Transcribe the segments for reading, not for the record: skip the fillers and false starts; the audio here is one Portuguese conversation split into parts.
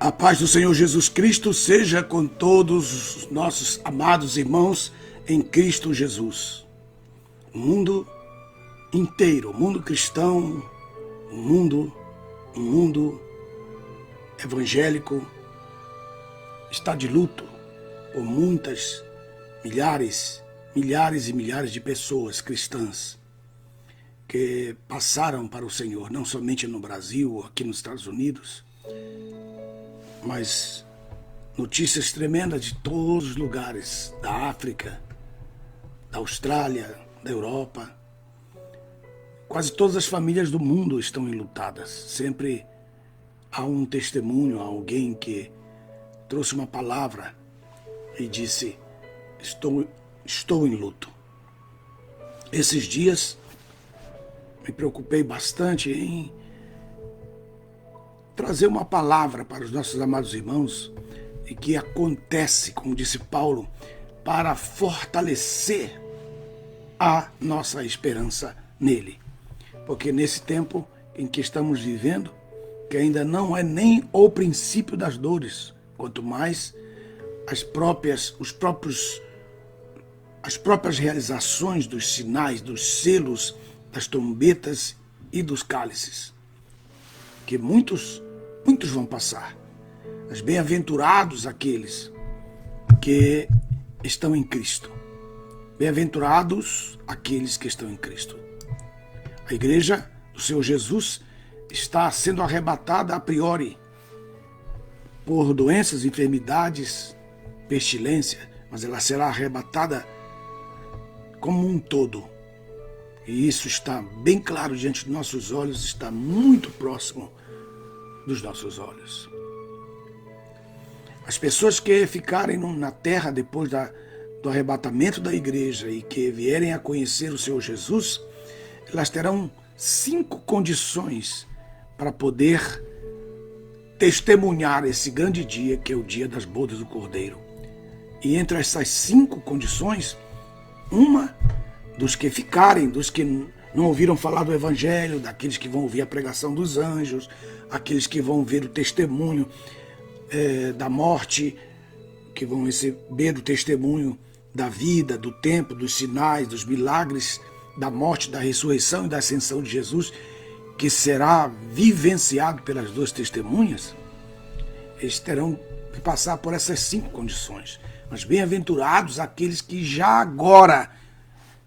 A paz do Senhor Jesus Cristo seja com todos os nossos amados irmãos em Cristo Jesus. O mundo inteiro, o mundo cristão, o mundo evangélico está de luto por muitas, milhares e milhares de pessoas cristãs que passaram para o Senhor, não somente no Brasil ou aqui nos Estados Unidos, mas notícias tremendas de todos os lugares, da África, da Austrália, da Europa. Quase todas as famílias do mundo estão enlutadas. Sempre há um testemunho, há alguém que trouxe uma palavra e disse: estou em luto. Esses dias me preocupei bastante em trazer uma palavra para os nossos amados irmãos e que acontece, como disse Paulo, para fortalecer a nossa esperança nele. Porque nesse tempo em que estamos vivendo, que ainda não é nem o princípio das dores, quanto mais as próprias realizações dos sinais, dos selos, das trombetas e dos cálices, que muitos vão passar. Mas bem-aventurados aqueles que estão em Cristo. Bem-aventurados aqueles que estão em Cristo. A igreja do Senhor Jesus está sendo arrebatada a priori por doenças, enfermidades, pestilência, mas ela será arrebatada como um todo. E isso está bem claro diante dos nossos olhos, está muito próximo dos nossos olhos. As pessoas que ficarem na terra depois do arrebatamento da igreja e que vierem a conhecer o Senhor Jesus, elas terão 5 condições para poder testemunhar esse grande dia, que é o dia das bodas do Cordeiro. E entre essas 5 condições, uma dos que ficarem, dos que não ouviram falar do Evangelho, daqueles que vão ouvir a pregação dos anjos, aqueles que vão ver o testemunho da morte, que vão receber o testemunho da vida, do tempo, dos sinais, dos milagres, da morte, da ressurreição e da ascensão de Jesus, que será vivenciado pelas 2 testemunhas. Eles terão que passar por essas 5 condições. Mas bem-aventurados aqueles que já agora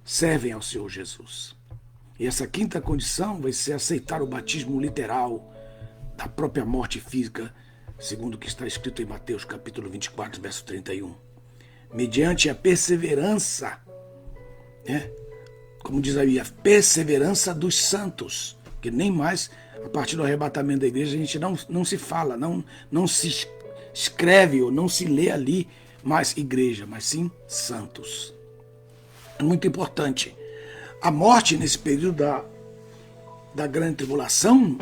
servem ao Senhor Jesus. E essa 5ª condição vai ser aceitar o batismo literal da própria morte física, segundo o que está escrito em Mateus capítulo 24, verso 31. Mediante a perseverança, como diz aí, a perseverança dos santos, que nem mais, a partir do arrebatamento da igreja, a gente não se fala, não se escreve ou não se lê ali mais igreja, mas sim santos. É muito importante. A morte, nesse período da grande tribulação,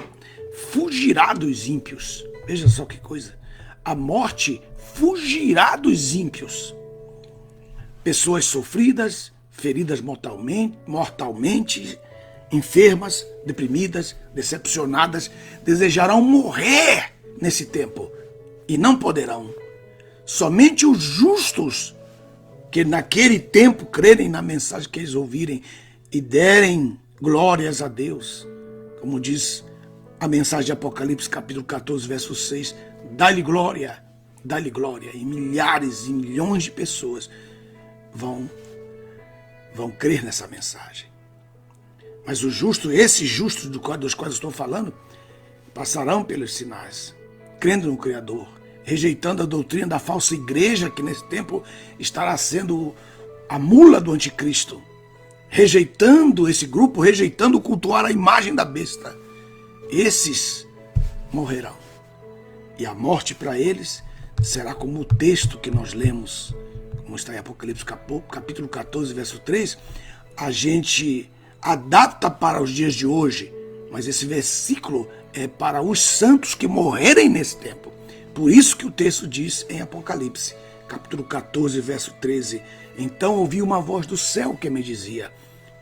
fugirá dos ímpios. Veja só que coisa. A morte fugirá dos ímpios. Pessoas sofridas, feridas mortalmente, enfermas, deprimidas, decepcionadas, desejarão morrer nesse tempo e não poderão. Somente os justos que naquele tempo crerem na mensagem que eles ouvirem e derem glórias a Deus, como diz a mensagem de Apocalipse capítulo 14, verso 6, dá-lhe glória, e milhares e milhões de pessoas vão crer nessa mensagem. Mas os justos, esses justos dos quais eu estou falando, passarão pelos sinais, crendo no Criador, rejeitando a doutrina da falsa igreja, que nesse tempo estará sendo a mula do anticristo, rejeitando esse grupo, rejeitando cultuar a imagem da besta. Esses morrerão. E a morte para eles será como o texto que nós lemos, como está em Apocalipse capítulo 14, verso 3, a gente adapta para os dias de hoje, mas esse versículo é para os santos que morrerem nesse tempo. Por isso que o texto diz em Apocalipse, capítulo 14, verso 13, então ouvi uma voz do céu que me dizia,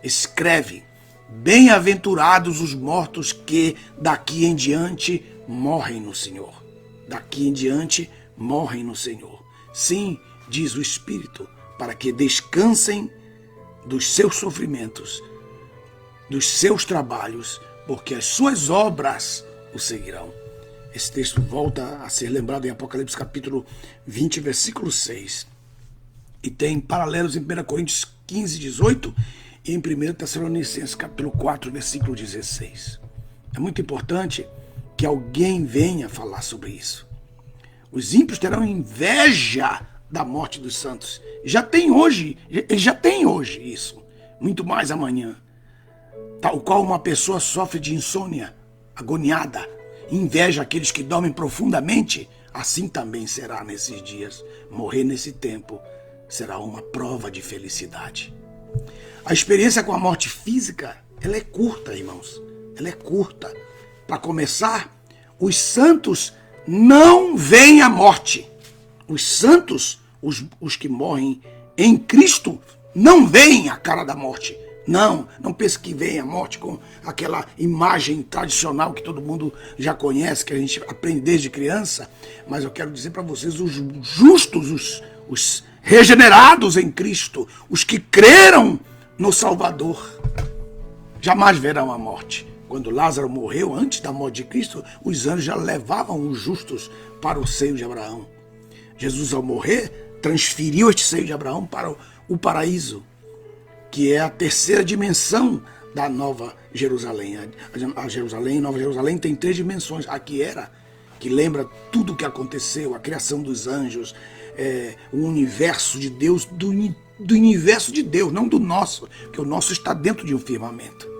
escreve, bem-aventurados os mortos que daqui em diante morrem no Senhor. Daqui em diante morrem no Senhor. Sim, diz o Espírito, para que descansem dos seus sofrimentos, dos seus trabalhos, porque as suas obras o seguirão. Esse texto volta a ser lembrado em Apocalipse capítulo 20, versículo 6. E tem paralelos em 1 Coríntios 15, 18 e em 1 Tessalonicenses capítulo 4, versículo 16. É muito importante que alguém venha falar sobre isso. Os ímpios terão inveja da morte dos santos. Eles já têm hoje isso, muito mais amanhã. Tal qual uma pessoa sofre de insônia, agoniada, inveja aqueles que dormem profundamente, assim também será nesses dias. Morrer nesse tempo será uma prova de felicidade. A experiência com a morte física, ela é curta, irmãos. Ela é curta. Para começar, os santos não veem a morte. Os santos, os que morrem em Cristo, não veem a cara da morte. Não pense que veem a morte com aquela imagem tradicional que todo mundo já conhece, que a gente aprende desde criança. Mas eu quero dizer para vocês, os justos, os regenerados em Cristo, os que creram no Salvador, jamais verão a morte. Quando Lázaro morreu, antes da morte de Cristo, os anjos já levavam os justos para o seio de Abraão. Jesus, ao morrer, transferiu este seio de Abraão para o paraíso, que é a terceira dimensão da Nova Jerusalém. A Jerusalém, Nova Jerusalém, tem 3 dimensões. Aqui era, que lembra tudo o que aconteceu, a criação dos anjos, o universo de Deus, do universo de Deus, não do nosso, porque o nosso está dentro de um firmamento.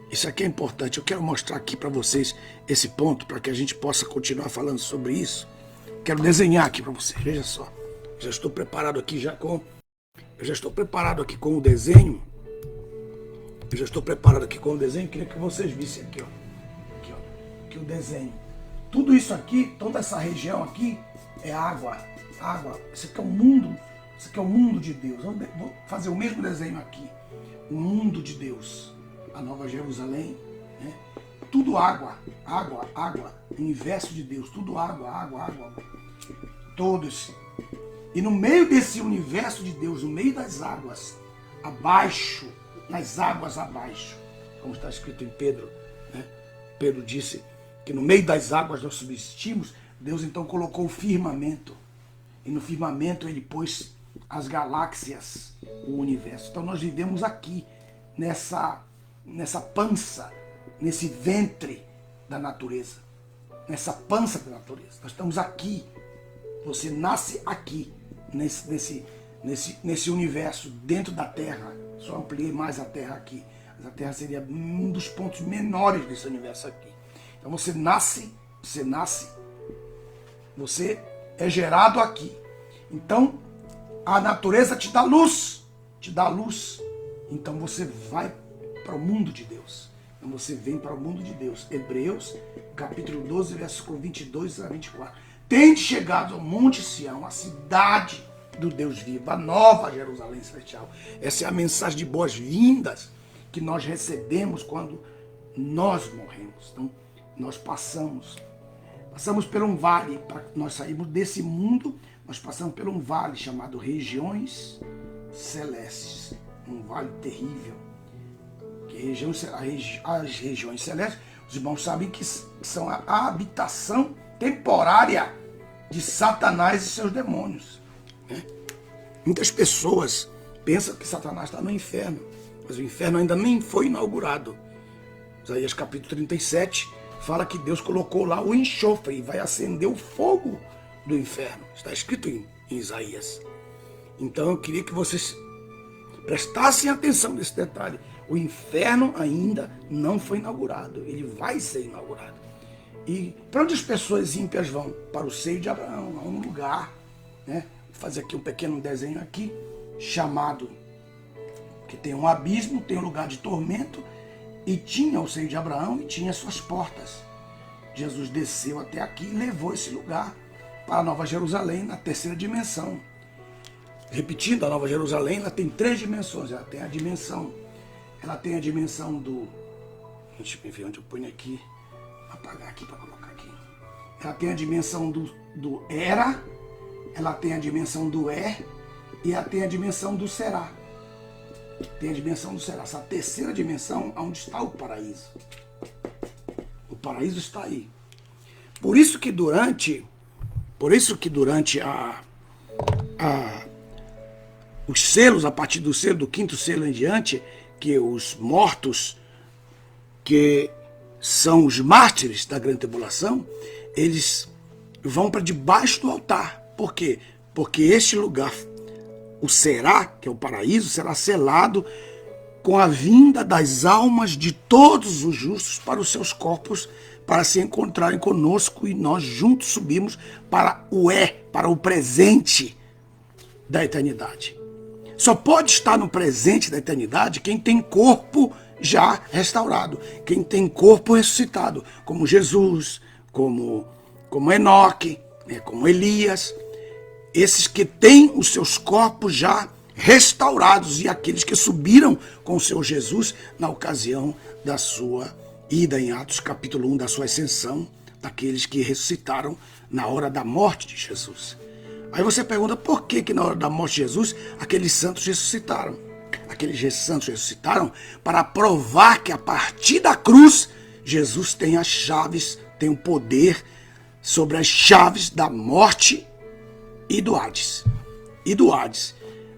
Isso aqui é importante. Eu quero mostrar aqui para vocês esse ponto, para que a gente possa continuar falando sobre isso. Quero desenhar aqui para vocês, veja só. Já estou preparado aqui com o desenho. Eu já estou preparado aqui com o desenho. Queria que vocês vissem aqui, ó. Aqui o desenho. Tudo isso aqui, toda essa região aqui é água. Água. Isso aqui é o mundo. Isso aqui é o mundo de Deus. Vou fazer o mesmo desenho aqui. O mundo de Deus. A Nova Jerusalém, né? Tudo água, água, água, universo de Deus, tudo água, água, água, todos. E no meio desse universo de Deus, no meio das águas, abaixo, nas águas abaixo, como está escrito em Pedro, né? Pedro disse que no meio das águas nós subsistimos. Deus então colocou o firmamento, e no firmamento ele pôs as galáxias, o universo. Então nós vivemos aqui, nessa pança, nesse ventre da natureza, nessa pança da natureza. Nós estamos aqui. Você nasce aqui, nesse universo, dentro da Terra. Só ampliei mais a Terra aqui. Mas a Terra seria um dos pontos menores desse universo aqui. Então você nasce, você é gerado aqui. Então a natureza te dá luz, Então você vai para o mundo de Deus. Então você vem para o mundo de Deus. Hebreus, capítulo 12, versículo 22 a 24. Tende chegado ao Monte Sião, a cidade do Deus vivo, a nova Jerusalém celestial. Essa é a mensagem de boas-vindas que nós recebemos quando nós morremos. Então nós passamos por um vale, para nós sairmos desse mundo, nós passamos por um vale chamado regiões celestes. Um vale terrível. As regiões celestes, os irmãos sabem que são a habitação temporária de Satanás e seus demônios, né? Muitas pessoas pensam que Satanás está no inferno. mas o inferno ainda nem foi inaugurado. Isaías capítulo 37 fala que Deus colocou lá o enxofre e vai acender o fogo do inferno. Está escrito em Isaías. Então eu queria que vocês prestassem atenção nesse detalhe. O inferno ainda não foi inaugurado, ele vai ser inaugurado. E para onde as pessoas ímpias vão? Para o seio de Abraão, a um lugar, né? Vou fazer aqui um pequeno desenho aqui, chamado, que tem um abismo, tem um lugar de tormento, e tinha o seio de Abraão e tinha suas portas. Jesus desceu até aqui e levou esse lugar para a Nova Jerusalém, na terceira dimensão. Repetindo, a Nova Jerusalém ela tem 3 dimensões. Ela tem a dimensão do... Deixa eu ver onde eu ponho aqui. Apagar aqui para colocar aqui. Ela tem a dimensão do era, ela tem a dimensão do e ela tem a dimensão do será. Tem a dimensão do será. Essa terceira dimensão é onde está o paraíso. O paraíso está aí. Por isso que durante os selos, a partir do selo, do 5º selo em diante, que os mortos, que são os mártires da grande tribulação, eles vão para debaixo do altar. Por quê? Porque este lugar, o será, que é o paraíso, será selado com a vinda das almas de todos os justos para os seus corpos, para se encontrarem conosco, e nós juntos subimos para para o presente da eternidade. Só pode estar no presente da eternidade quem tem corpo já restaurado, quem tem corpo ressuscitado, como Jesus, como Enoque, né, como Elias, esses que têm os seus corpos já restaurados, e aqueles que subiram com o Senhor Jesus na ocasião da sua ida em Atos capítulo 1, da sua ascensão, daqueles que ressuscitaram na hora da morte de Jesus. Aí você pergunta por que na hora da morte de Jesus aqueles santos ressuscitaram. Aqueles santos ressuscitaram para provar que a partir da cruz Jesus tem as chaves, tem o poder sobre as chaves da morte e do Hades.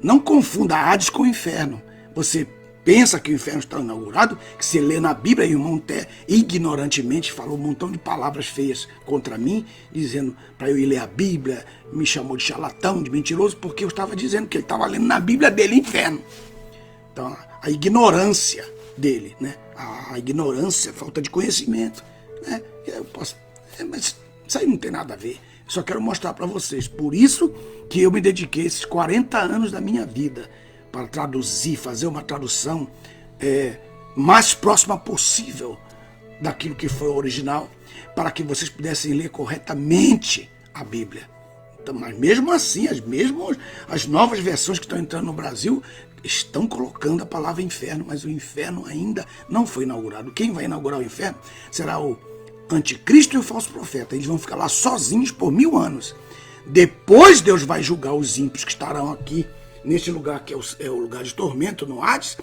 Não confunda Hades com o inferno. Você pensa que o inferno está inaugurado, que você lê na Bíblia, e o irmão até ignorantemente falou um montão de palavras feias contra mim, dizendo para eu ir ler a Bíblia, me chamou de charlatão, de mentiroso, porque eu estava dizendo que ele estava lendo na Bíblia dele inferno. Então, a ignorância dele, né? A ignorância, a falta de conhecimento, né? Mas isso aí não tem nada a ver. Eu só quero mostrar para vocês. Por isso que eu me dediquei esses 40 anos da minha vida para traduzir, fazer uma tradução mais próxima possível daquilo que foi o original, para que vocês pudessem ler corretamente a Bíblia. Então, mas mesmo assim, as novas versões que estão entrando no Brasil estão colocando a palavra inferno, mas o inferno ainda não foi inaugurado. Quem vai inaugurar o inferno será o anticristo e o falso profeta. Eles vão ficar lá sozinhos por 1000 anos. Depois Deus vai julgar os ímpios que estarão aqui neste lugar que é o lugar de tormento, no Hades.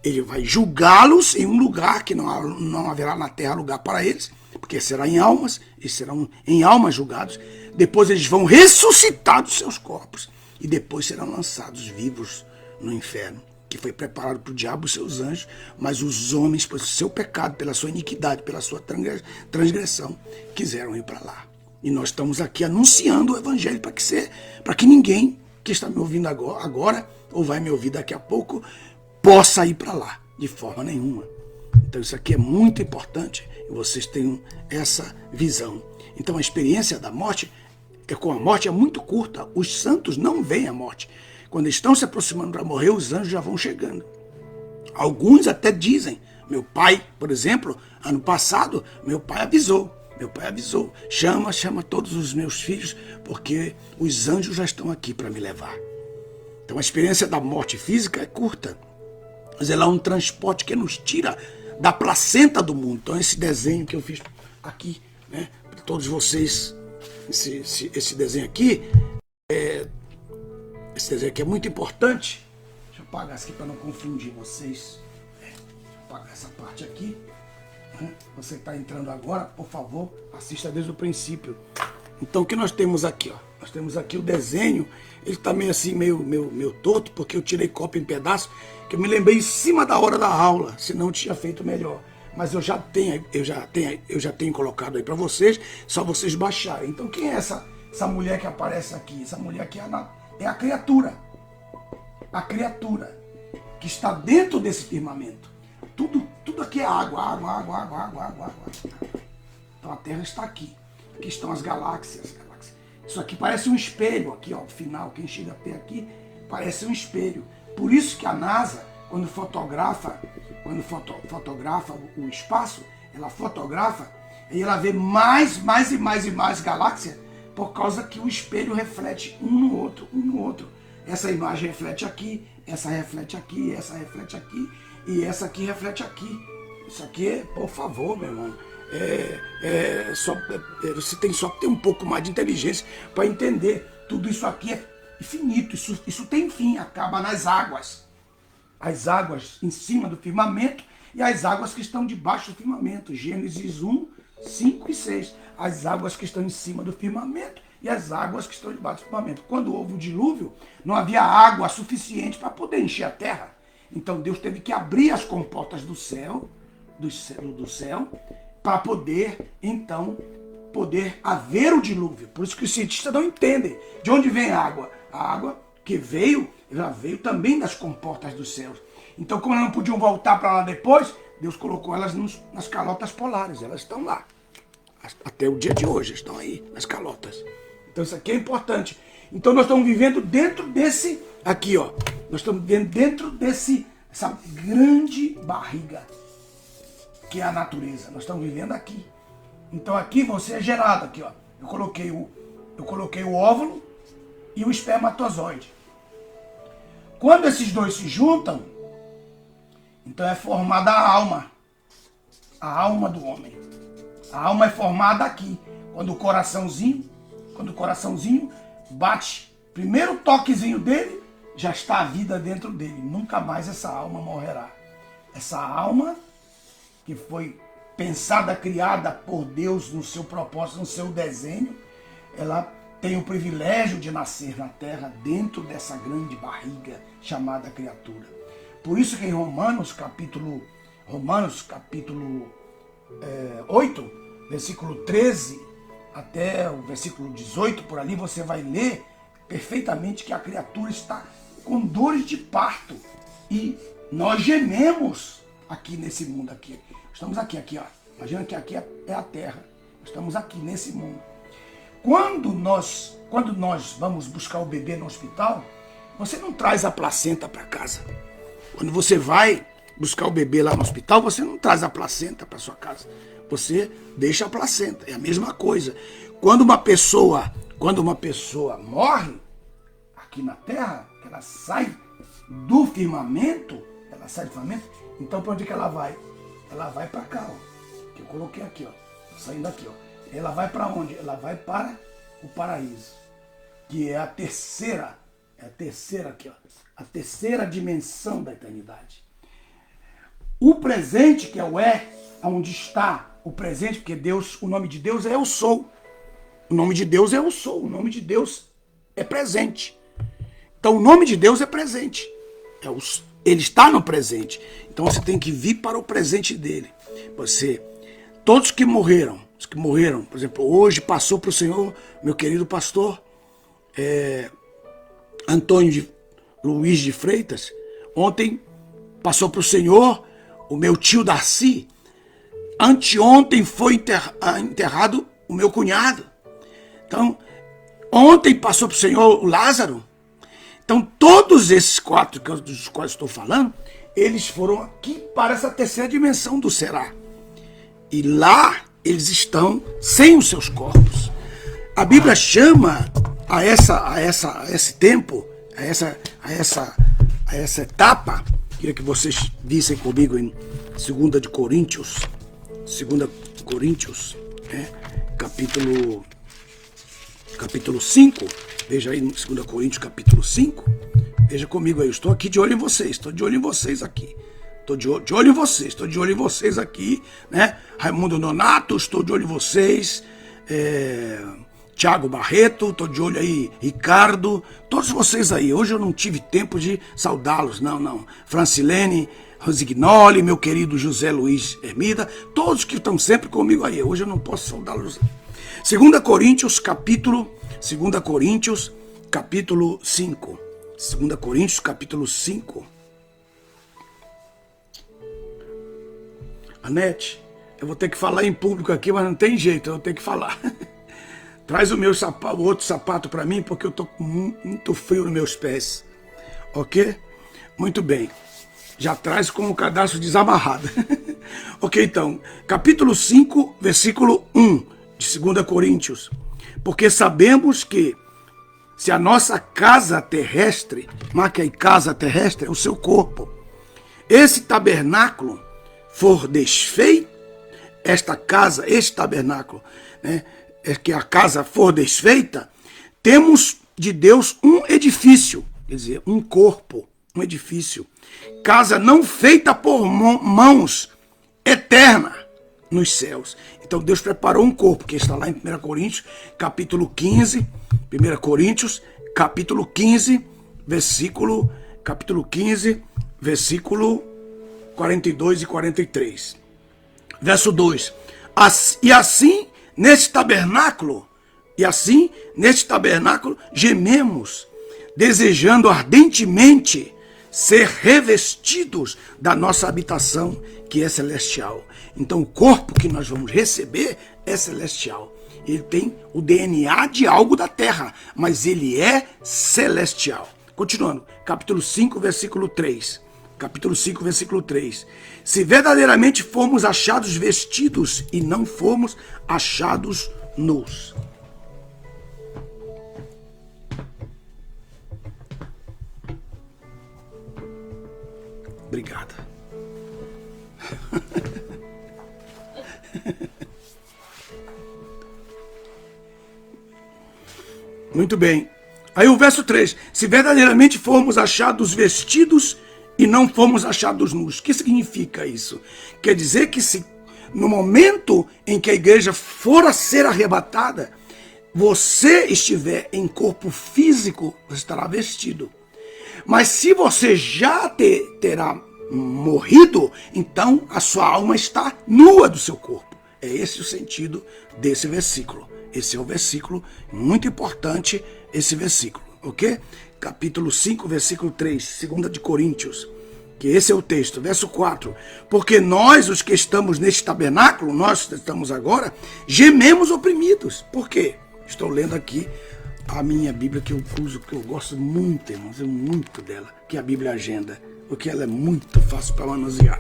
Ele vai julgá-los em um lugar que não haverá na terra lugar para eles, porque será em almas, eles serão em almas julgados. Depois eles vão ressuscitar dos seus corpos e depois serão lançados vivos no inferno, que foi preparado para o diabo e seus anjos, mas os homens, pelo seu pecado, pela sua iniquidade, pela sua transgressão, quiseram ir para lá. E nós estamos aqui anunciando o evangelho para que ninguém que está me ouvindo agora ou vai me ouvir daqui a pouco possa ir para lá, de forma nenhuma. Então isso aqui é muito importante e vocês tenham essa visão. Então a experiência da morte com a morte é muito curta. Os santos não veem a morte. Quando estão se aproximando para morrer, os anjos já vão chegando. Alguns até dizem. Meu pai, por exemplo, ano passado, meu pai avisou. Chama todos os meus filhos, porque os anjos já estão aqui para me levar. Então a experiência da morte física é curta, mas ela é um transporte que nos tira da placenta do mundo. Então esse desenho que eu fiz aqui, né, para todos vocês, esse desenho aqui, esse desenho aqui é muito importante. Deixa eu apagar isso aqui para não confundir vocês. Deixa eu apagar essa parte aqui. Você que está entrando agora, por favor, assista desde o princípio. Então o que nós temos aqui, ó? Nós temos aqui o desenho. Ele está meio assim, meio torto, porque eu tirei cópia em pedaço, que eu me lembrei em cima da hora da aula, senão eu tinha feito melhor. Mas eu já tenho colocado aí para vocês, só vocês baixarem. Então quem é essa mulher que aparece aqui? Essa mulher aqui é a criatura. A criatura que está dentro desse firmamento. Tudo aqui é água. Então a Terra está aqui. Aqui estão as galáxias. Isso aqui parece um espelho, aqui, ó, final, quem chega até aqui, parece um espelho. Por isso que a NASA, quando fotografa o espaço, ela fotografa e ela vê mais e mais galáxias, por causa que o espelho reflete um no outro. Essa imagem reflete aqui, essa reflete aqui, essa reflete aqui, e essa aqui reflete aqui. Isso aqui, por favor, meu irmão, você tem só que ter um pouco mais de inteligência para entender. Tudo isso aqui é infinito, isso tem fim, acaba nas águas. As águas em cima do firmamento e as águas que estão debaixo do firmamento. Gênesis 1, 5 e 6. As águas que estão em cima do firmamento e as águas que estão debaixo do firmamento. Quando houve o dilúvio, não havia água suficiente para poder encher a terra. Então Deus teve que abrir as comportas do céu, para poder, então, haver o dilúvio. Por isso que os cientistas não entendem de onde vem a água. A água que ela veio também das comportas dos céus. Então, como elas não podiam voltar para lá depois, Deus colocou elas nas calotas polares. Elas estão lá. Até o dia de hoje estão aí, nas calotas. Então, isso aqui é importante. Então, nós estamos vivendo dentro desse... Aqui, ó. Nós estamos vivendo dentro essa grande barriga que é a natureza. Nós estamos vivendo aqui. Então aqui você é gerado, aqui, ó. Eu coloquei o óvulo e o espermatozoide. Quando esses dois se juntam, então é formada a alma do homem. A alma é formada aqui. Quando o coraçãozinho bate, primeiro toquezinho dele, já está a vida dentro dele. Nunca mais essa alma morrerá. Essa alma que foi pensada, criada por Deus no seu propósito, no seu desenho, ela tem o privilégio de nascer na terra dentro dessa grande barriga chamada criatura. Por isso que em Romanos capítulo 8, versículo 13 até o versículo 18, por ali você vai ler perfeitamente que a criatura está com dores de parto. E nós gememos aqui nesse mundo aqui. Estamos aqui, ó. Imagina que aqui é a terra. Estamos aqui nesse mundo. Quando nós vamos buscar o bebê no hospital, você não traz a placenta para casa. Quando você vai buscar o bebê lá no hospital, você não traz a placenta para sua casa. Você deixa a placenta. É a mesma coisa. Quando uma pessoa morre aqui na terra, ela sai do firmamento, então para onde que ela vai? Ela vai para cá, ó. Que eu coloquei aqui, ó. Saindo aqui, ó. Ela vai para onde? Ela vai para o paraíso. Que é a terceira aqui, ó. A terceira dimensão da eternidade. O presente, que é o onde está o presente, porque Deus, o nome de Deus é Eu Sou. O nome de Deus é Eu Sou. O nome de Deus é presente. Então o nome de Deus é presente. Ele está no presente. Então você tem que vir para o presente dele. Todos que morreram, por exemplo, hoje passou para o Senhor, meu querido pastor Antônio Luiz de Freitas. Ontem passou para o Senhor o meu tio Darcy. Anteontem foi enterrado o meu cunhado. Então, ontem passou para o Senhor o Lázaro. Então, todos esses quatro dos quais estou falando, eles foram aqui para essa terceira dimensão do será. E lá eles estão sem os seus corpos. A Bíblia chama a esse tempo, a essa etapa, queria que vocês vissem comigo em 2 Coríntios, capítulo 5, veja aí no 2 Coríntios capítulo 5, veja comigo aí, eu estou aqui de olho em vocês, estou de olho em vocês aqui, estou de olho em vocês aqui, né? Raimundo Nonato, estou de olho em vocês, Tiago Barreto, estou de olho aí, Ricardo, todos vocês aí. Hoje eu não tive tempo de saudá-los, não. Francilene Rosignoli, meu querido José Luiz Hermida, todos que estão sempre comigo aí. Hoje eu não posso saudá-los. 2 Coríntios, capítulo 5. 2 Coríntios, capítulo 5. Anete, eu vou ter que falar em público aqui, mas não tem jeito, eu vou ter que falar. Traz o meu sapato, o outro sapato para mim, porque eu tô com muito frio nos meus pés. Ok? Muito bem. Já traz com o cadastro desamarrado. Ok, então. Capítulo 5, versículo 1 de 2 Coríntios. Porque sabemos que se a nossa casa terrestre, marca aí casa terrestre, é o seu corpo, esse tabernáculo for desfeito, este tabernáculo, né? É que a casa for desfeita, temos de Deus um edifício, quer dizer, um corpo, um edifício, casa não feita por mãos, eterna nos céus. Então Deus preparou um corpo, que está lá em 1 Coríntios, capítulo 15, 1 Coríntios, capítulo 15, versículo 42 e 43. Verso 2. E assim, neste tabernáculo, gememos, desejando ardentemente ser revestidos da nossa habitação, que é celestial. Então o corpo que nós vamos receber é celestial. Ele tem o DNA de algo da terra, mas ele é celestial. Continuando, capítulo 5, versículo 3. Capítulo 5, versículo 3. Se verdadeiramente formos achados vestidos e não formos achados nus. Obrigada. Muito bem. Aí o verso 3. Se verdadeiramente formos achados vestidos e não fomos achados nus. O que significa isso? Quer dizer que se no momento em que a igreja for a ser arrebatada, você estiver em corpo físico, você estará vestido. Mas se você já terá morrido, então a sua alma está nua do seu corpo. É esse o sentido desse versículo. Esse é o versículo muito importante, esse versículo, ok? Capítulo 5, versículo 3, 2 de Coríntios, que esse é o texto, verso 4. Porque nós, os que estamos neste tabernáculo, nós que estamos agora, gememos oprimidos. Por quê? Estou lendo aqui a minha Bíblia que eu uso, que eu gosto muito, irmãos, muito dela, que é a Bíblia Agenda, porque ela é muito fácil para manusear.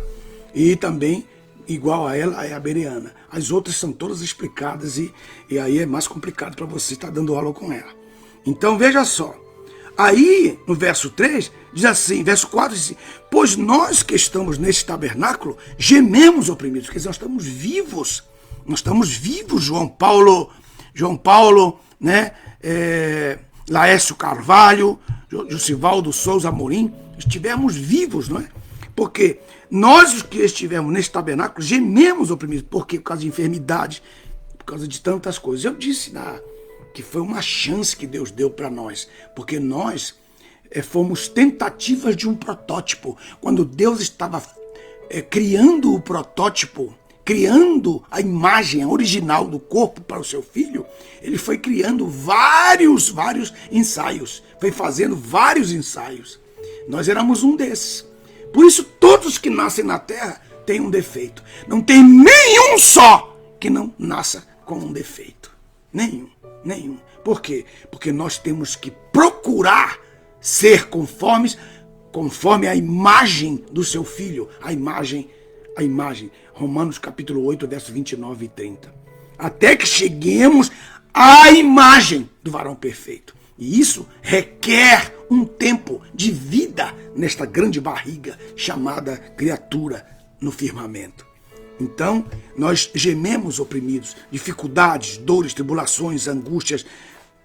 E também, igual a ela, é a Bereana. As outras são todas explicadas e aí é mais complicado para você estar dando aula com ela. Então, veja só. Aí, no verso 3, diz assim, verso 4 diz assim, pois nós que estamos neste tabernáculo, gememos oprimidos. Quer dizer, nós estamos vivos, João Paulo, né, Laércio Carvalho, Josivaldo Souza Amorim, estivemos vivos, não é? Porque nós os que estivemos neste tabernáculo, gememos oprimidos, porque por causa de enfermidade, por causa de tantas coisas. Eu disse que foi uma chance que Deus deu para nós, porque nós fomos tentativas de um protótipo. Quando Deus estava criando o protótipo, criando a imagem original do corpo para o seu filho, ele foi criando vários ensaios, foi fazendo vários ensaios. Nós éramos um desses. Por isso, todos que nascem na terra têm um defeito. Não tem nenhum só que não nasça com um defeito. Nenhum. Por quê? Porque nós temos que procurar ser conforme a imagem do seu filho. A imagem. Romanos capítulo 8, versos 29 e 30. Até que cheguemos à imagem do varão perfeito. E isso requer um tempo de vida nesta grande barriga chamada criatura no firmamento. Então, nós gememos oprimidos, dificuldades, dores, tribulações, angústias,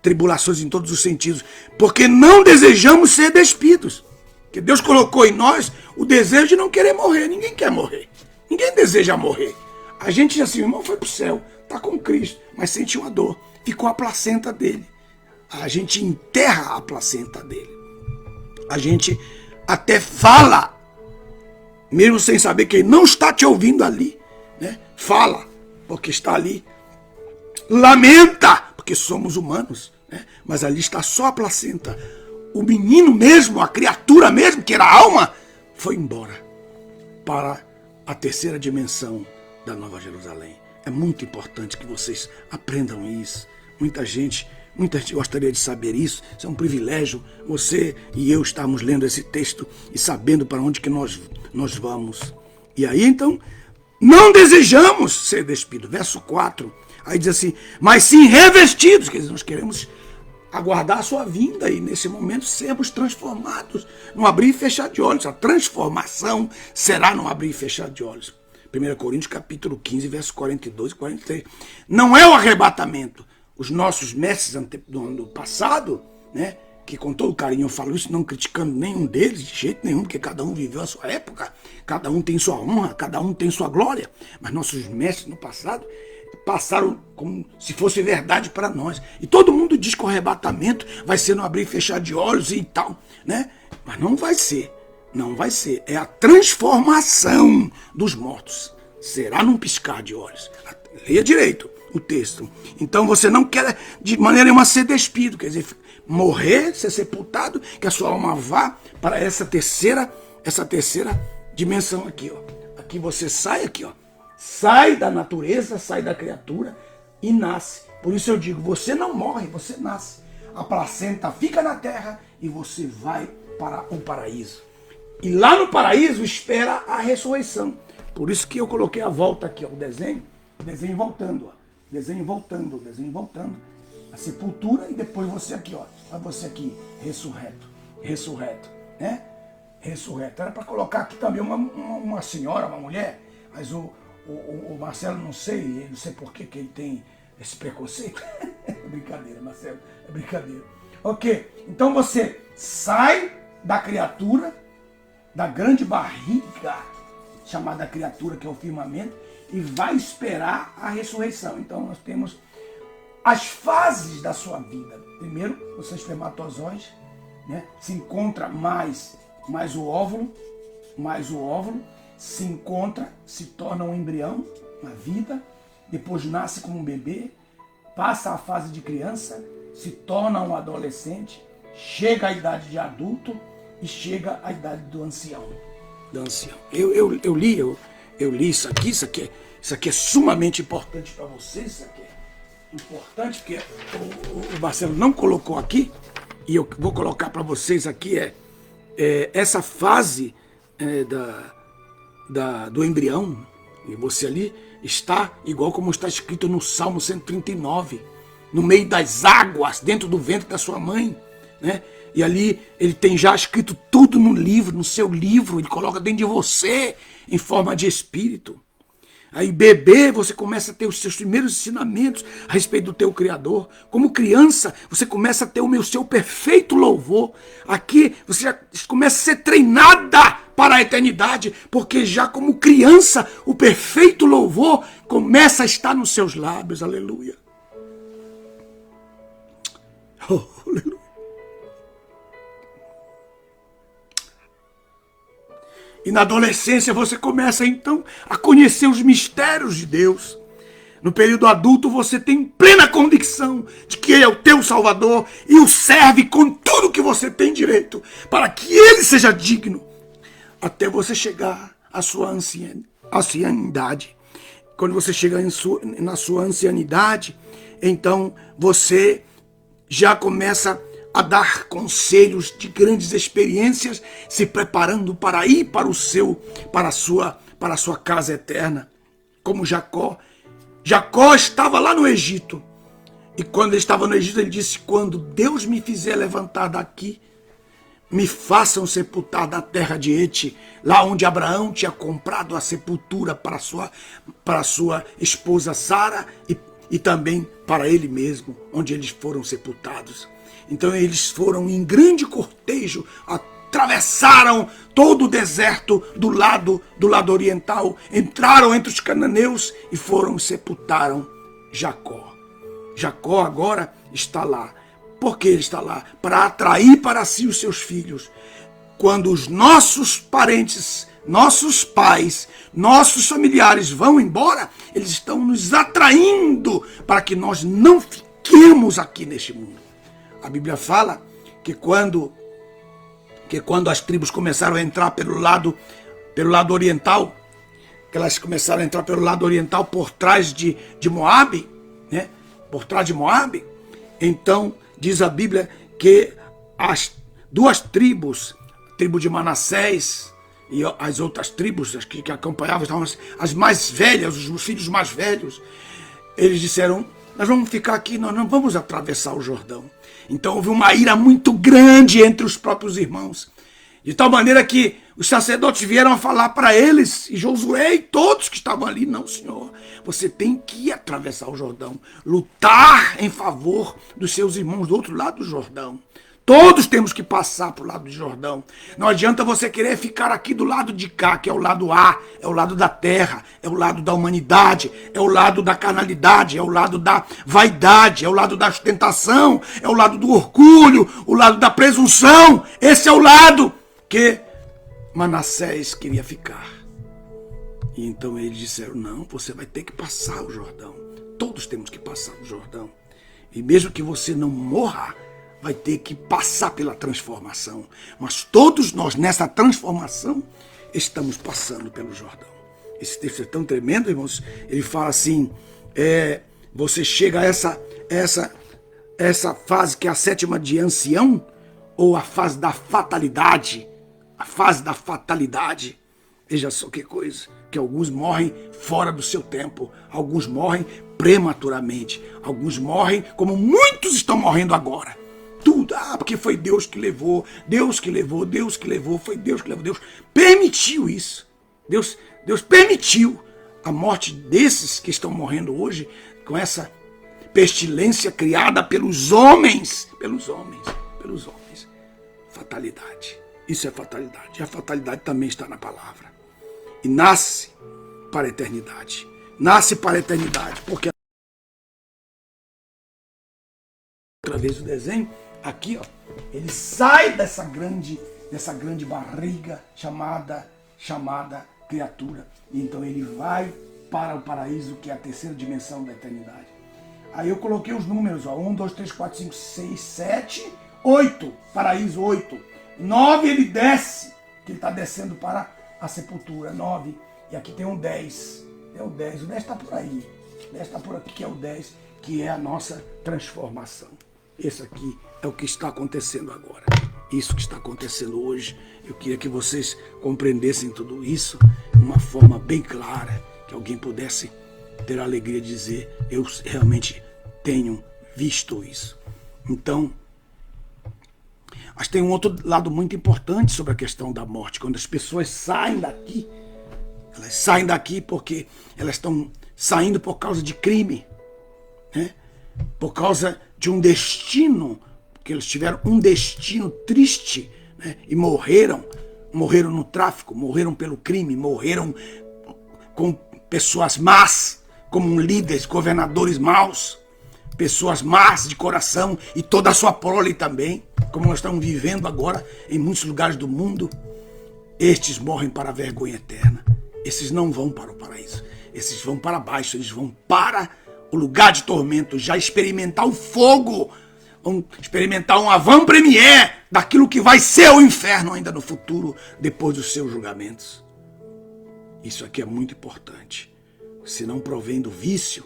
tribulações em todos os sentidos, porque não desejamos ser despidos. Porque Deus colocou em nós o desejo de não querer morrer. Ninguém quer morrer. Ninguém deseja morrer. A gente diz assim, o irmão foi para o céu. está com Cristo, mas sente uma dor. Ficou a placenta dele. A gente enterra a placenta dele. A gente até fala, mesmo sem saber que ele não está te ouvindo ali, né? Fala, porque está ali. Lamenta, porque somos humanos, né? Mas ali está só a placenta. O menino mesmo, a criatura mesmo, que era a alma, foi embora para a terceira dimensão da Nova Jerusalém. É muito importante que vocês aprendam isso. Muita gente gostaria de saber isso. Isso é um privilégio. Você e eu estamos lendo esse texto e sabendo para onde que nós vamos. E aí, então, não desejamos ser despidos. Verso 4, aí diz assim, mas sim revestidos. Quer dizer, nós queremos aguardar a sua vinda e nesse momento sermos transformados. Não abrir e fechar de olhos. A transformação será não abrir e fechar de olhos. 1 Coríntios capítulo 15, versos 42 e 43. Não é o arrebatamento. Os nossos mestres do ano passado, né, que com todo carinho eu falo isso, não criticando nenhum deles, de jeito nenhum, porque cada um viveu a sua época, cada um tem sua honra, cada um tem sua glória, mas nossos mestres no passado passaram como se fosse verdade para nós. E todo mundo diz que o arrebatamento vai ser no abrir e fechar de olhos e tal, né? Mas não vai ser. Não vai ser. É a transformação dos mortos. Será num piscar de olhos. Leia direito o texto. Então você não quer de maneira nenhuma ser despido, quer dizer, morrer, ser sepultado, que a sua alma vá para essa terceira dimensão aqui, ó. Aqui você sai aqui, ó. Sai da natureza, sai da criatura e nasce. Por isso eu digo, você não morre, você nasce. A placenta fica na terra e você vai para o paraíso. E lá no paraíso espera a ressurreição. Por isso que eu coloquei a volta aqui, ó, o desenho voltando, ó. Desenho voltando. A sepultura e depois você aqui, ó. Olha você aqui, ressurreto, né? Ressurreto. Era para colocar aqui também uma senhora, uma mulher, mas o Marcelo, não sei por que ele tem esse preconceito. É brincadeira, Marcelo, é brincadeira. Ok, então você sai da criatura, da grande barriga, chamada criatura, que é o firmamento, e vai esperar a ressurreição. Então nós temos as fases da sua vida. Primeiro, você é espermatozoide, né? Se encontra mais o óvulo, se encontra, se torna um embrião na vida, depois nasce como um bebê, passa a fase de criança, se torna um adolescente, chega à idade de adulto e chega à idade do ancião. Eu li isso aqui é sumamente importante para vocês, isso aqui é importante porque o Marcelo não colocou aqui, e eu vou colocar para vocês aqui, essa fase do embrião, e você ali está igual como está escrito no Salmo 139, no meio das águas, dentro do ventre da sua mãe, né? E ali ele tem já escrito tudo no livro, no seu livro, ele coloca dentro de você em forma de espírito. Aí bebê, você começa a ter os seus primeiros ensinamentos a respeito do teu Criador. Como criança, você começa a ter o seu perfeito louvor. Aqui você já começa a ser treinada para a eternidade, porque já como criança, o perfeito louvor começa a estar nos seus lábios. Aleluia. Oh, aleluia. E na adolescência você começa então a conhecer os mistérios de Deus. No período adulto você tem plena convicção de que Ele é o teu Salvador e o serve com tudo que você tem direito para que Ele seja digno. Até você chegar à sua ancianidade. Quando você chega na sua ancianidade, então você já começa a dar conselhos de grandes experiências, se preparando para ir para a sua casa eterna. Como Jacó. Jacó estava lá no Egito. E quando ele estava no Egito, ele disse, quando Deus me fizer levantar daqui, me façam sepultar na terra de Et, lá onde Abraão tinha comprado a sepultura para a sua esposa Sara e também para ele mesmo, onde eles foram sepultados. Então eles foram em grande cortejo, atravessaram todo o deserto do lado oriental, entraram entre os cananeus e sepultaram Jacó. Jacó agora está lá. Por que ele está lá? Para atrair para si os seus filhos. Quando os nossos parentes, nossos pais, nossos familiares vão embora, eles estão nos atraindo para que nós não fiquemos aqui neste mundo. A Bíblia fala que quando as tribos começaram a entrar pelo lado oriental, que elas começaram a entrar pelo lado oriental por trás de Moabe, né? Por trás de Moabe, então diz a Bíblia que as duas tribos, a tribo de Manassés e as outras tribos que acompanhavam, estavam as mais velhas, os filhos mais velhos, eles disseram: nós vamos ficar aqui, nós não vamos atravessar o Jordão. Então houve uma ira muito grande entre os próprios irmãos, de tal maneira que os sacerdotes vieram a falar para eles, e Josué e todos que estavam ali: não, senhor, você tem que atravessar o Jordão, lutar em favor dos seus irmãos do outro lado do Jordão. Todos temos que passar para o lado do Jordão. Não adianta você querer ficar aqui do lado de cá, que é o lado A, é o lado da terra, é o lado da humanidade, é o lado da carnalidade, é o lado da vaidade, é o lado da ostentação, é o lado do orgulho, o lado da presunção. Esse é o lado que Manassés queria ficar. E então eles disseram: não, você vai ter que passar o Jordão. Todos temos que passar o Jordão. E mesmo que você não morra, vai ter que passar pela transformação. Mas todos nós, nessa transformação, estamos passando pelo Jordão. Esse texto é tão tremendo, irmãos. Ele fala assim: você chega a essa fase que é a sétima de ancião, ou a fase da fatalidade. A fase da fatalidade. Veja só que coisa, que alguns morrem fora do seu tempo, alguns morrem prematuramente, alguns morrem como muitos estão morrendo agora. Tudo, porque foi Deus que levou, Deus que levou, Deus que levou, foi Deus que levou, Deus permitiu isso. Deus permitiu a morte desses que estão morrendo hoje com essa pestilência criada pelos homens. Fatalidade. Isso é fatalidade. E a fatalidade também está na palavra. E nasce para a eternidade. Nasce para a eternidade. Porque outra vez o desenho, aqui, ó, ele sai dessa grande barriga chamada criatura. E então ele vai para o paraíso, que é a terceira dimensão da eternidade. Aí eu coloquei os números, ó, 1, 2, 3, 4, 5, 6, 7, 8. Paraíso 8. 9 ele desce, que ele está descendo para a sepultura. 9. E aqui tem um 10. É o 10. O 10 está por aí. O 10 está por aqui, que é o 10, que é a nossa transformação. Esse aqui é o que está acontecendo agora. Isso que está acontecendo hoje. Eu queria que vocês compreendessem tudo isso de uma forma bem clara, que alguém pudesse ter a alegria de dizer: eu realmente tenho visto isso. Então, mas tem um outro lado muito importante sobre a questão da morte. Quando as pessoas saem daqui, elas saem daqui porque elas estão saindo por causa de crime, né? Por causa de um destino, porque eles tiveram um destino triste, né? E morreram no tráfico, morreram pelo crime, morreram com pessoas más, como líderes, governadores maus, pessoas más de coração, e toda a sua prole também, como nós estamos vivendo agora em muitos lugares do mundo. Estes morrem para a vergonha eterna. Esses não vão para o paraíso. Esses vão para baixo, eles vão para o lugar de tormento, já experimentar o fogo, vão experimentar um avant-première daquilo que vai ser o inferno ainda no futuro, depois dos seus julgamentos. Isso aqui é muito importante. Se não provém do vício,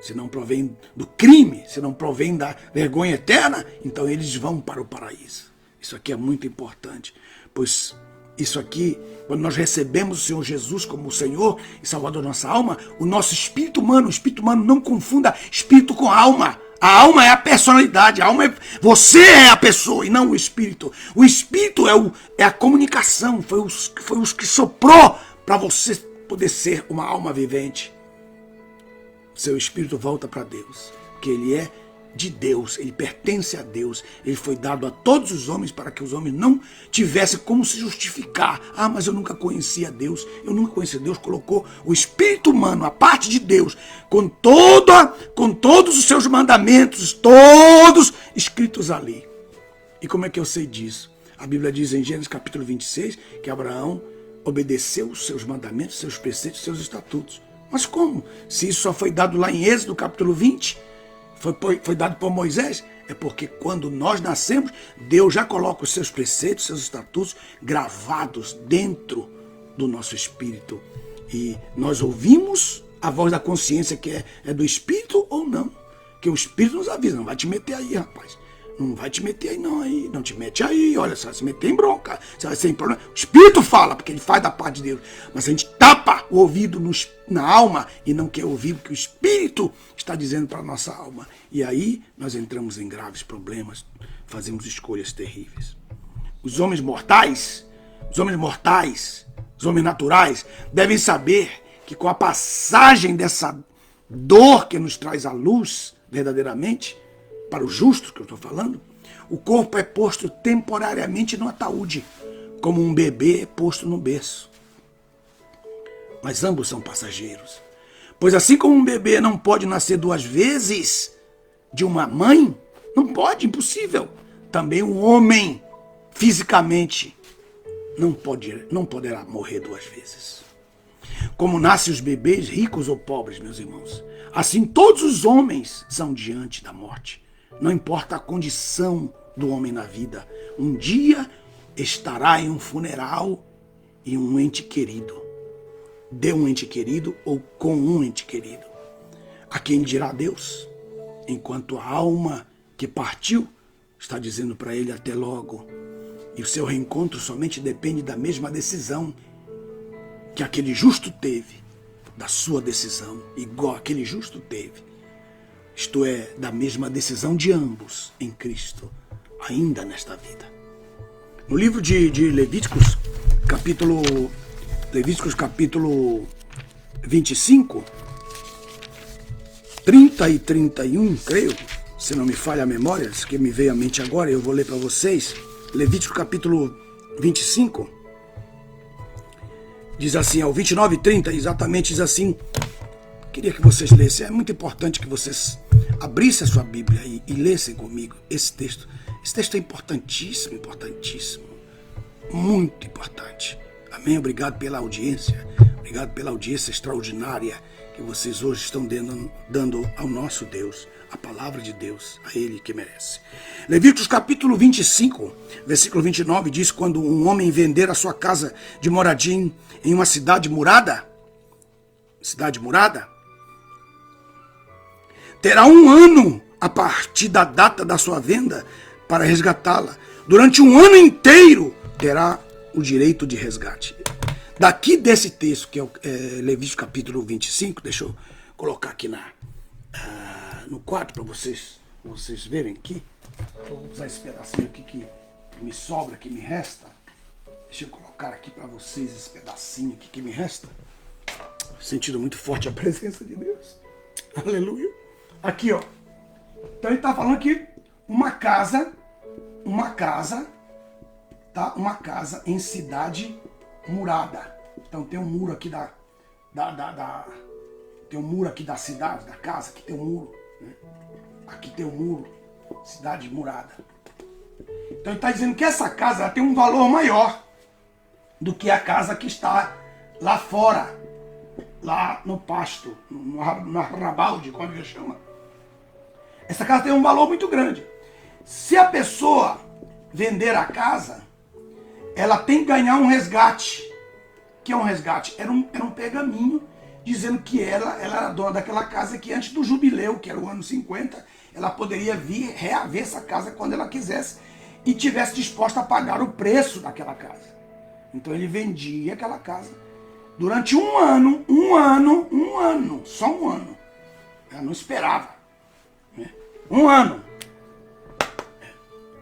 se não provém do crime, se não provém da vergonha eterna, então eles vão para o paraíso. Isso aqui é muito importante, pois isso aqui, quando nós recebemos o Senhor Jesus como o Senhor e Salvador da nossa alma, o nosso espírito humano, não confunda espírito com alma. A alma é a personalidade, a alma você é a pessoa e não o espírito. O espírito é a comunicação, foi os que soprou para você poder ser uma alma vivente. Seu espírito volta para Deus, porque ele é de Deus, ele pertence a Deus, ele foi dado a todos os homens para que os homens não tivessem como se justificar. Ah, mas eu nunca conhecia Deus, Deus colocou o espírito humano, a parte de Deus, com todos os seus mandamentos, todos escritos ali. E como é que eu sei disso? A Bíblia diz em Gênesis capítulo 26 que Abraão obedeceu os seus mandamentos, seus preceitos, seus estatutos. Mas como? Se isso só foi dado lá em Êxodo capítulo 20, foi dado por Moisés, é porque quando nós nascemos, Deus já coloca os seus preceitos, seus estatutos gravados dentro do nosso espírito. E nós ouvimos a voz da consciência que é do espírito ou não. Que o espírito nos avisa, não vai te meter aí, rapaz. Não vai te meter aí não, não te mete aí, olha, você vai se meter em bronca, você vai ser em problema. O Espírito fala, porque ele faz da parte de Deus, mas a gente tapa o ouvido na alma e não quer ouvir o que o Espírito está dizendo para a nossa alma. E aí nós entramos em graves problemas, fazemos escolhas terríveis. Os homens mortais, os homens naturais, devem saber que com a passagem dessa dor que nos traz a luz, verdadeiramente, para os justos que eu estou falando, o corpo é posto temporariamente no ataúde, como um bebê é posto no berço. Mas ambos são passageiros. Pois assim como um bebê não pode nascer 2 vezes de uma mãe, não pode, impossível. Também um homem, fisicamente, não poderá morrer 2 vezes. Como nascem os bebês, ricos ou pobres, meus irmãos, assim todos os homens são diante da morte. Não importa a condição do homem na vida. Um dia estará em um funeral e um ente querido. De um ente querido ou com um ente querido. A quem dirá Deus? Enquanto a alma que partiu está dizendo para ele até logo. E o seu reencontro somente depende da mesma decisão que aquele justo teve. Da sua decisão, igual aquele justo teve. Isto é, da mesma decisão de ambos em Cristo, ainda nesta vida. No livro de Levíticos, capítulo 25, 30 e 31, creio, se não me falha a memória, isso que me veio à mente agora, eu vou ler para vocês. Levítico capítulo 25, diz assim, ao 29 e 30, exatamente diz assim. Queria que vocês lessem, é muito importante que vocês abrissem a sua Bíblia e lessem comigo esse texto. Esse texto é importantíssimo, importantíssimo, muito importante. Amém? Obrigado pela audiência extraordinária que vocês hoje estão dando ao nosso Deus, a palavra de Deus, a Ele que merece. Levíticos capítulo 25, versículo 29 diz, quando um homem vender a sua casa de moradia em uma cidade murada, terá 1 ano a partir da data da sua venda para resgatá-la. Durante 1 ano inteiro terá o direito de resgate. Daqui desse texto, que é Levítico capítulo 25, deixa eu colocar aqui no quadro para vocês verem aqui. Vou usar esse pedacinho aqui que me sobra, que me resta. Deixa eu colocar aqui para vocês esse pedacinho aqui que me resta. Sentindo muito forte a presença de Deus. Aleluia. Aqui, ó. Então ele está falando que uma casa, tá? Uma casa em cidade murada. Então tem um muro aqui tem um muro aqui da cidade, da casa, aqui tem um muro, né? Aqui tem um muro, cidade murada. Então ele está dizendo que essa casa ela tem um valor maior do que a casa que está lá fora, lá no pasto, no arrabalde, como ele chama. Essa casa tem um valor muito grande. Se a pessoa vender a casa, ela tem que ganhar um resgate. O que é um resgate? Era um pergaminho dizendo que ela era dona daquela casa, que antes do jubileu, que era o ano 50, ela poderia vir reaver essa casa quando ela quisesse e tivesse disposta a pagar o preço daquela casa. Então ele vendia aquela casa durante 1 ano, só 1 ano. Ela não esperava. 1 ano.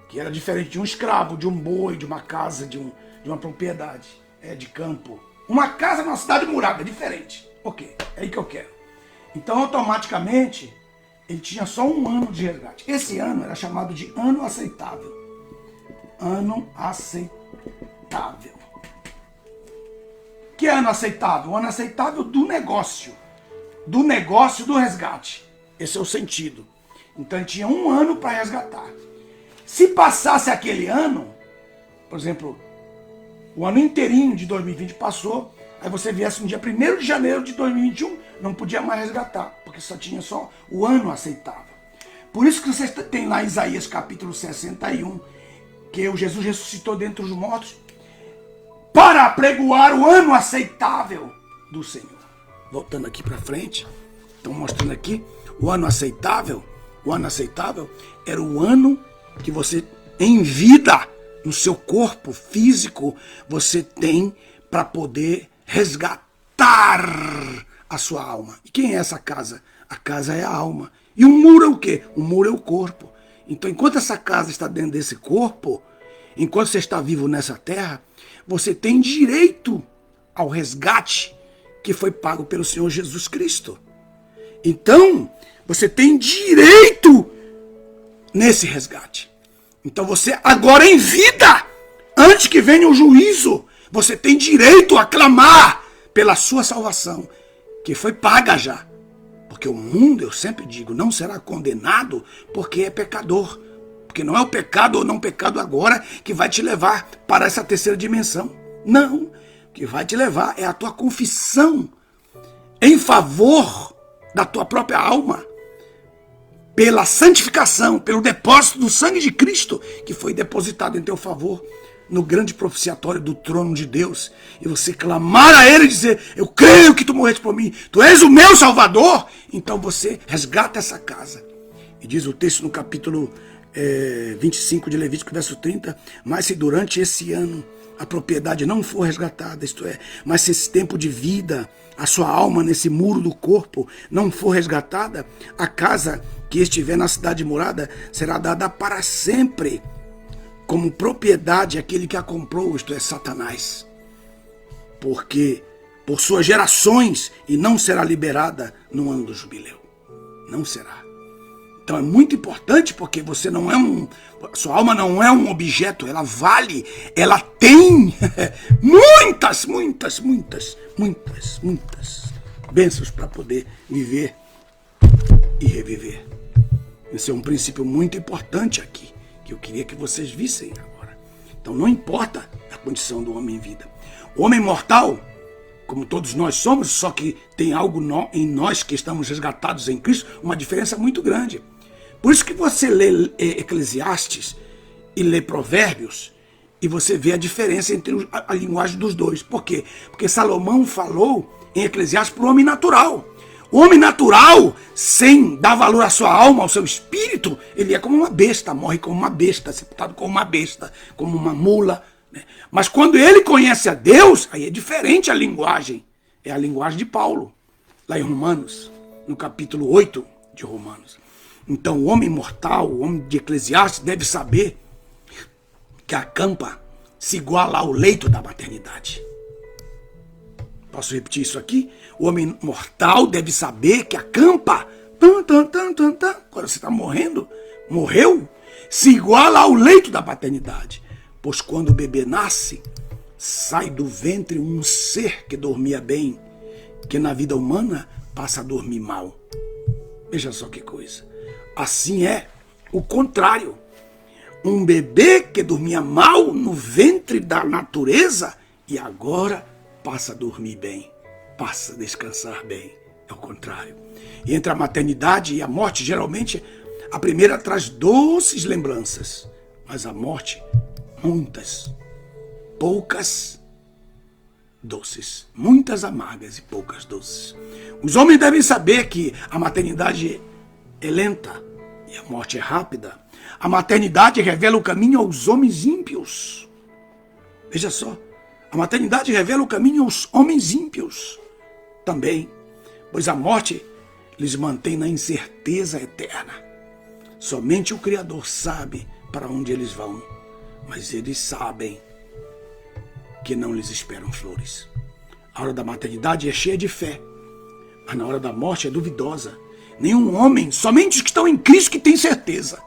Que era diferente de um escravo, de um boi, de uma casa, de uma propriedade, de campo. Uma casa numa cidade murada, é diferente. Ok, é aí que eu quero. Então, automaticamente, ele tinha só um ano de resgate. Esse ano era chamado de ano aceitável. Ano aceitável. Que ano aceitável? O ano aceitável do negócio. Do negócio do resgate. Esse é o sentido. Então ele tinha um ano para resgatar. Se passasse aquele ano, por exemplo, o ano inteirinho de 2020 passou, aí você viesse no dia 1º de janeiro de 2021, não podia mais resgatar, porque tinha só o ano aceitável. Por isso que você tem lá em Isaías capítulo 61, que o Jesus ressuscitou dentre os mortos, para apregoar o ano aceitável do Senhor. Voltando aqui para frente, estão mostrando aqui, o ano aceitável era o ano que você, em vida, no seu corpo físico, você tem para poder resgatar a sua alma. E quem é essa casa? A casa é a alma. E o muro é o quê? O muro é o corpo. Então, enquanto essa casa está dentro desse corpo, enquanto você está vivo nessa terra, você tem direito ao resgate que foi pago pelo Senhor Jesus Cristo. Então, você tem direito nesse resgate. Então você, agora em vida, antes que venha o juízo, você tem direito a clamar pela sua salvação, que foi paga já. Porque o mundo, eu sempre digo, não será condenado porque é pecador. Porque não é o pecado ou não pecado agora que vai te levar para essa terceira dimensão. Não, o que vai te levar é a tua confissão em favor da tua própria alma, pela santificação, pelo depósito do sangue de Cristo, que foi depositado em teu favor no grande propiciatório do trono de Deus, e você clamar a Ele e dizer, eu creio que tu morreste por mim, tu és o meu Salvador, então você resgata essa casa. E diz o texto no capítulo 25 de Levítico, verso 30, mas se durante esse ano a propriedade não for resgatada, isto é, mas se esse tempo de vida, a sua alma nesse muro do corpo não for resgatada, a casa que estiver na cidade morada será dada para sempre como propriedade àquele que a comprou, isto é, Satanás. Porque por suas gerações, e não será liberada no ano do jubileu. Não será. Então é muito importante, porque você não é sua alma não é um objeto, ela vale, ela tem muitas bênçãos para poder viver e reviver. Esse é um princípio muito importante aqui, que eu queria que vocês vissem agora. Então não importa a condição do homem em vida. O homem mortal, como todos nós somos, só que tem algo em nós que estamos resgatados em Cristo, uma diferença muito grande. Por isso que você lê Eclesiastes e lê Provérbios, e você vê a diferença entre a linguagem dos dois. Por quê? Porque Salomão falou em Eclesiastes para o homem natural. O homem natural, sem dar valor à sua alma, ao seu espírito, ele é como uma besta, morre como uma besta, sepultado como uma besta, como uma mula. Né? Mas quando ele conhece a Deus, aí é diferente a linguagem. É a linguagem de Paulo, lá em Romanos, no capítulo 8 de Romanos. Então o homem mortal, o homem de Eclesiastes, deve saber que a campa se iguala ao leito da maternidade. Posso repetir isso aqui? O homem mortal deve saber que a campa, quando você está morreu, se iguala ao leito da paternidade. Pois quando o bebê nasce, sai do ventre um ser que dormia bem, que na vida humana passa a dormir mal. Veja só que coisa. Assim é o contrário. Um bebê que dormia mal no ventre da natureza e agora passa a dormir bem, passa a descansar bem. É o contrário. E entre a maternidade e a morte, geralmente, a primeira traz doces lembranças, mas a morte, poucas doces. Muitas amargas e poucas doces. Os homens devem saber que a maternidade é lenta e a morte é rápida. A maternidade revela o caminho aos homens ímpios. Veja só. A maternidade revela o caminho aos homens ímpios também, pois a morte lhes mantém na incerteza eterna. Somente o Criador sabe para onde eles vão, mas eles sabem que não lhes esperam flores. A hora da maternidade é cheia de fé, mas na hora da morte é duvidosa. Nenhum homem, somente os que estão em Cristo que têm certeza.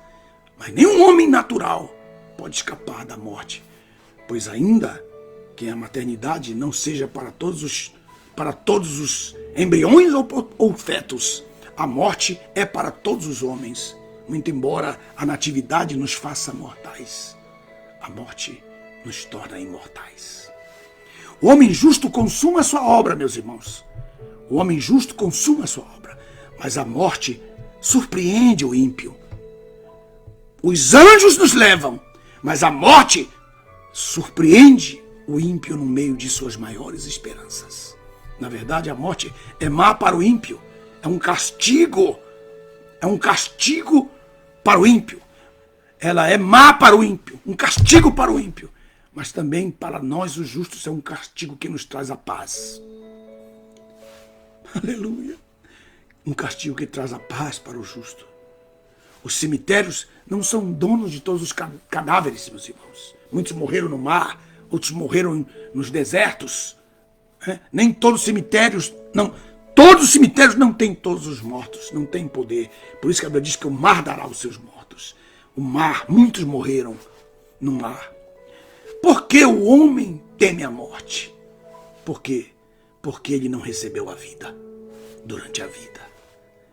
Mas nenhum homem natural pode escapar da morte. Pois ainda que a maternidade não seja para todos os embriões ou fetos, a morte é para todos os homens. Muito embora a natividade nos faça mortais, a morte nos torna imortais. O homem justo consuma a sua obra, meus irmãos. O homem justo consuma a sua obra, mas a morte surpreende o ímpio. Os anjos nos levam, mas a morte surpreende o ímpio no meio de suas maiores esperanças. Na verdade, a morte é má para o ímpio, é um castigo para o ímpio. Ela é má para o ímpio, um castigo para o ímpio, mas também para nós, os justos, é um castigo que nos traz a paz. Aleluia! Um castigo que traz a paz para o justo. Os cemitérios não são donos de todos os cadáveres, meus irmãos. Muitos morreram no mar, outros morreram nos desertos. Nem todos os cemitérios, todos os cemitérios não têm todos os mortos, não têm poder. Por isso que a Bíblia diz que o mar dará os seus mortos. O mar, muitos morreram no mar. Por que o homem teme a morte? Por quê? Porque ele não recebeu a vida durante a vida.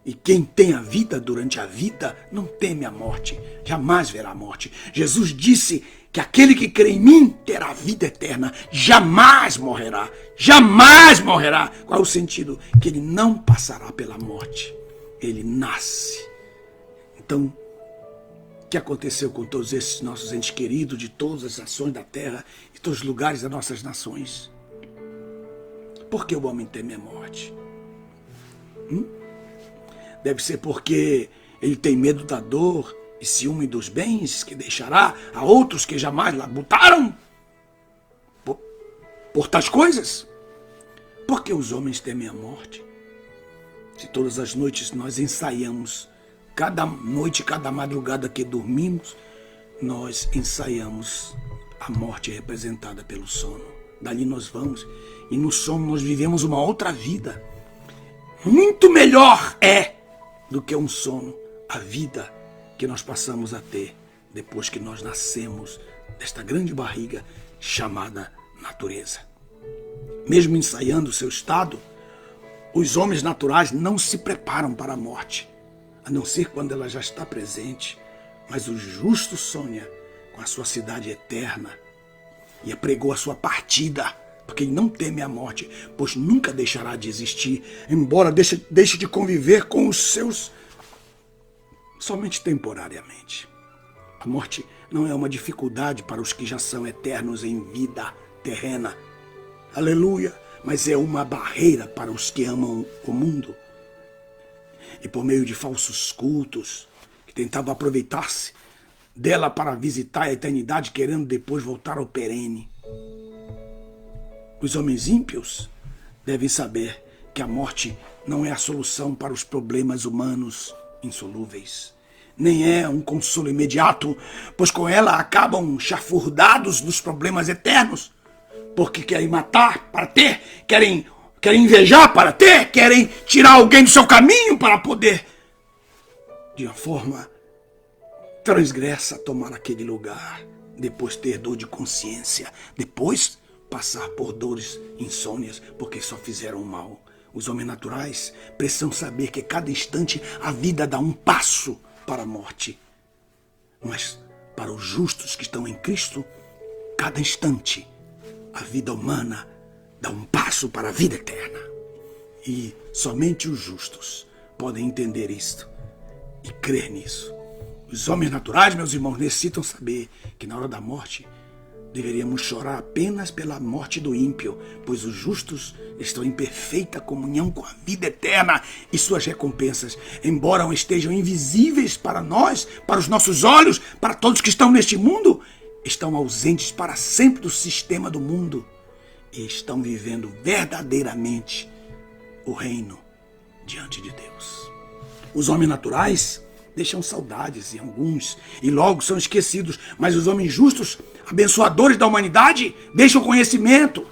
E quem tem a vida durante a vida não teme a morte, jamais verá a morte. Jesus disse que aquele que crê em mim terá a vida eterna, jamais morrerá, jamais morrerá. Qual é o sentido? Que ele não passará pela morte, ele nasce. Então, o que aconteceu com todos esses nossos entes queridos de todas as nações da terra e todos os lugares das nossas nações? Por que o homem teme a morte? Deve ser porque ele tem medo da dor e ciúme dos bens que deixará a outros que jamais labutaram por tais coisas. Por que os homens temem a morte? Se todas as noites nós ensaiamos, cada noite, cada madrugada que dormimos, nós ensaiamos a morte representada pelo sono. Dali nós vamos e no sono nós vivemos uma outra vida. Muito melhor do que um sono, a vida que nós passamos a ter depois que nós nascemos desta grande barriga chamada natureza. Mesmo ensaiando o seu estado, os homens naturais não se preparam para a morte, a não ser quando ela já está presente. Mas o justo sonha com a sua cidade eterna e apregou a sua partida, porque ele não teme a morte, pois nunca deixará de existir, embora deixe de conviver com os seus somente temporariamente. A morte não é uma dificuldade para os que já são eternos em vida terrena. Aleluia! Mas é uma barreira para os que amam o mundo. E por meio de falsos cultos, que tentavam aproveitar-se dela para visitar a eternidade, querendo depois voltar ao perene. Os homens ímpios devem saber que a morte não é a solução para os problemas humanos insolúveis, nem é um consolo imediato, pois com ela acabam chafurdados dos problemas eternos, porque querem matar para ter, querem invejar para ter, querem tirar alguém do seu caminho para poder, de uma forma transgressa, tomar aquele lugar, depois ter dor de consciência, depois passar por dores, insônias, porque só fizeram mal. Os homens naturais precisam saber que cada instante a vida dá um passo para a morte. Mas para os justos que estão em Cristo, cada instante a vida humana dá um passo para a vida eterna. E somente os justos podem entender isto e crer nisso. Os homens naturais, meus irmãos, necessitam saber que na hora da morte deveríamos chorar apenas pela morte do ímpio, pois os justos estão em perfeita comunhão com a vida eterna e suas recompensas, embora estejam invisíveis para nós, para os nossos olhos, para todos que estão neste mundo, estão ausentes para sempre do sistema do mundo e estão vivendo verdadeiramente o reino diante de Deus. Os homens naturais deixam saudades em alguns e logo são esquecidos, mas os homens justos, abençoadores da humanidade, deixam conhecimento.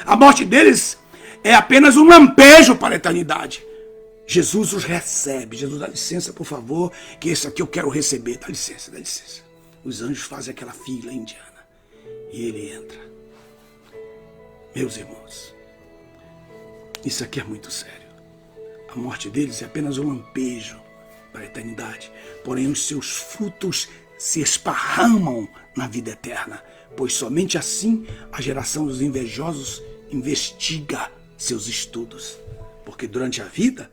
A morte deles é apenas um lampejo para a eternidade. Jesus os recebe. Jesus, dá licença, por favor, que esse aqui eu quero receber. Dá licença, dá licença. Os anjos fazem aquela fila indiana. E ele entra. Meus irmãos, isso aqui é muito sério. A morte deles é apenas um lampejo para a eternidade. Porém, os seus frutos se esparramam na vida eterna. Pois somente assim a geração dos invejosos investiga seus estudos. Porque durante a vida,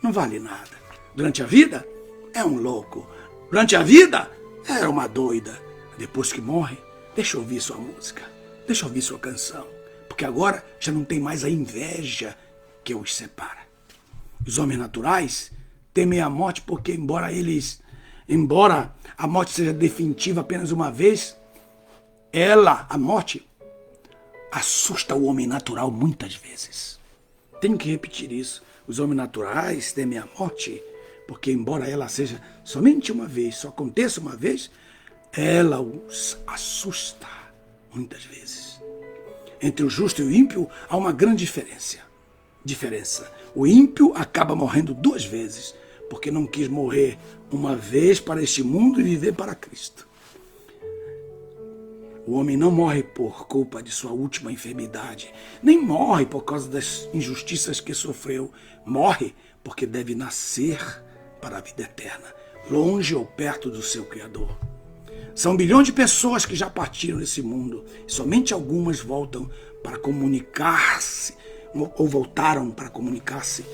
não vale nada. Durante a vida, é um louco. Durante a vida, é uma doida. Depois que morre, deixa eu ouvir sua música. Deixa eu ouvir sua canção. Porque agora já não tem mais a inveja que os separa. Os homens naturais temem a morte porque, embora a morte seja definitiva apenas uma vez, a morte, assusta o homem natural muitas vezes. Tenho que repetir isso. Os homens naturais temem a morte porque, embora ela seja somente uma vez, só aconteça uma vez, ela os assusta muitas vezes. Entre o justo e o ímpio há uma grande diferença. O ímpio acaba morrendo 2 vezes, porque não quis morrer uma vez para este mundo e viver para Cristo. O homem não morre por culpa de sua última enfermidade, nem morre por causa das injustiças que sofreu. Morre porque deve nascer para a vida eterna, longe ou perto do seu Criador. São bilhões de pessoas que já partiram desse mundo, e somente algumas voltam para comunicar-se, ou voltaram para comunicar-se